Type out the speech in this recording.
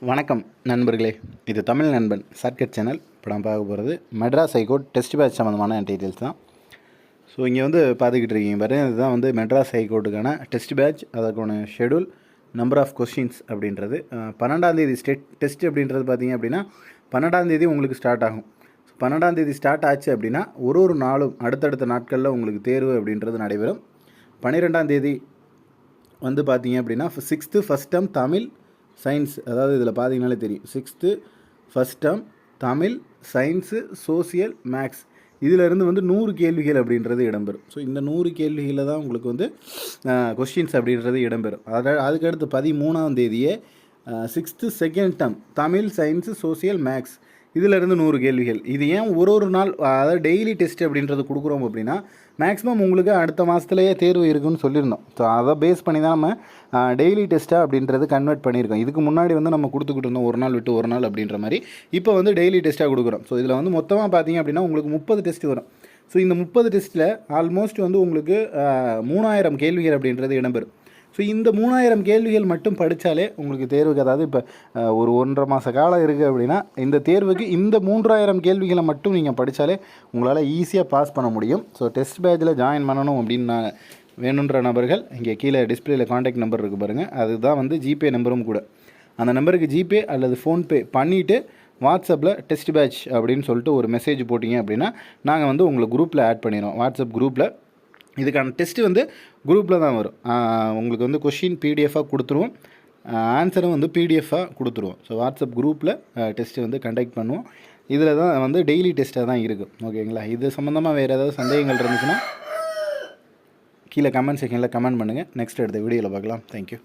வணக்கம் நண்பர்களே, இது தமிழ் நண்பன் ஷார்ட்கட் சேனல். இப்போ நான் பார்க்க போகிறது மெட்ராஸ் ஹைகோர்ட் டெஸ்ட் பேட்ச் சம்மந்தமான டீட்டெயில்ஸ் தான். ஸோ இங்கே வந்து பார்த்துக்கிட்டு இருக்கீங்க பாருங்கள், இதுதான் வந்து மெட்ராஸ் ஹைகோர்ட்டுக்கான டெஸ்ட் பேட்ச், அதற்கான ஷெடியூல், நம்பர் ஆஃப் கொஸ்டின்ஸ் அப்படின்றது. 12ஆம் தேதி டெஸ்ட் அப்படின்றது பார்த்திங்க அப்படின்னா 12ஆம் தேதி உங்களுக்கு ஸ்டார்ட் ஆகும். 12ஆம் தேதி ஸ்டார்ட் ஆச்சு அப்படின்னா ஒரு நாளும் அடுத்தடுத்த நாட்களில் உங்களுக்கு தேர்வு அப்படின்றது நடைபெறும். 12ஆம் தேதி வந்து பார்த்திங்க அப்படின்னா 6th first term Tamil science, அதாவது இதில் பார்த்தீங்கனாலே தெரியும், 6th first term Tamil science social maths, இதிலிருந்து வந்து 100 கேள்விகள் அப்படின்றது இடம்பெறும். ஸோ இந்த 100 கேள்விகளில் தான் உங்களுக்கு வந்து கொஸ்டின்ஸ் அப்படின்றது இடம்பெறும். அதுக்கடுத்து 13ஆம் தேதியே 6th second term Tamil science social maths, இதிலிருந்து 100 கேள்விகள். இது ஏன் ஒரு நாள், அதாவது டெய்லி டெஸ்ட் அப்படின்றது கொடுக்குறோம் அப்படின்னா மேக்ஸிமம் உங்களுக்கு அடுத்த மாதத்துலேயே தேர்வு இருக்குதுன்னு சொல்லியிருந்தோம். ஸோ அதை பேஸ் பண்ணி தான் நம்ம டெய்லி டெஸ்ட்டாக அப்படின்றது கன்வெர்ட் பண்ணியிருக்கோம். இதுக்கு முன்னாடி வந்து நம்ம கொடுத்துக்கிட்டு இருந்தோம் ஒரு நாள் விட்டு ஒரு நாள் அப்படின்ற மாதிரி. இப்போ வந்து டெய்லி டெஸ்ட்டாக கொடுக்குறோம். ஸோ இதில் வந்து மொத்தமாக பார்த்தீங்க அப்படின்னா உங்களுக்கு 30 டெஸ்ட் வரும். ஸோ இந்த 30 டெஸ்ட்டில் ஆல்மோஸ்ட் வந்து உங்களுக்கு 3000 கேள்விகள் அப்படின்றது இடம்பெறும். ஸோ இந்த 3000 கேள்விகள் மட்டும் படித்தாலே உங்களுக்கு தேர்வுக்கு, அதாவது இப்போ ஒரு 1.5 மாத காலம் இருக்குது அப்படின்னா இந்த தேர்வுக்கு இந்த 3000 கேள்விகளை மட்டும் நீங்கள் படித்தாலே உங்களால் ஈஸியாக பாஸ் பண்ண முடியும். ஸோ டெஸ்ட் பேட்சில் ஜாயின் பண்ணணும் அப்படின்னு நான் வேணுன்ற நபர்கள் இங்கே கீழே டிஸ்பிளேயில் காண்டாக்ட் நம்பர் இருக்குது பாருங்கள், அதுதான் வந்து ஜிபே நம்பரும் கூட. அந்த நம்பருக்கு ஜிபே அல்லது ஃபோன்பே பண்ணிவிட்டு வாட்ஸ்அப்பில் டெஸ்ட் பேட்ச் அப்படின்னு சொல்லிட்டு ஒரு மெசேஜ் போட்டிங்க அப்படின்னா நாங்கள் வந்து உங்களை குரூப்பில் ஆட் பண்ணிடுவோம். வாட்ஸ்அப் குரூப்பில் இதுக்கான டெஸ்ட்டு வந்து குரூப்பில் தான் வரும். உங்களுக்கு வந்து கொஷின் பிடிஎஃபாக கொடுத்துருவோம், ஆன்சரும் வந்து பிடிஎஃபாக கொடுத்துருவோம். ஸோ வாட்ஸ்அப் குரூப்பில் டெஸ்ட்டு வந்து கண்டக்ட் பண்ணுவோம். இதில் தான் வந்து டெய்லி டெஸ்ட்டாக தான் இருக்கும். ஓகேங்களா? இது சம்மந்தமாக வேறு ஏதாவது சந்தேகங்கள் இருந்துச்சுன்னா கீழே கமெண்ட் செக்ஷனில் கமெண்ட் பண்ணுங்கள். நெக்ஸ்ட் அடுத்த வீடியோவில் பார்க்கலாம். தேங்க்யூ.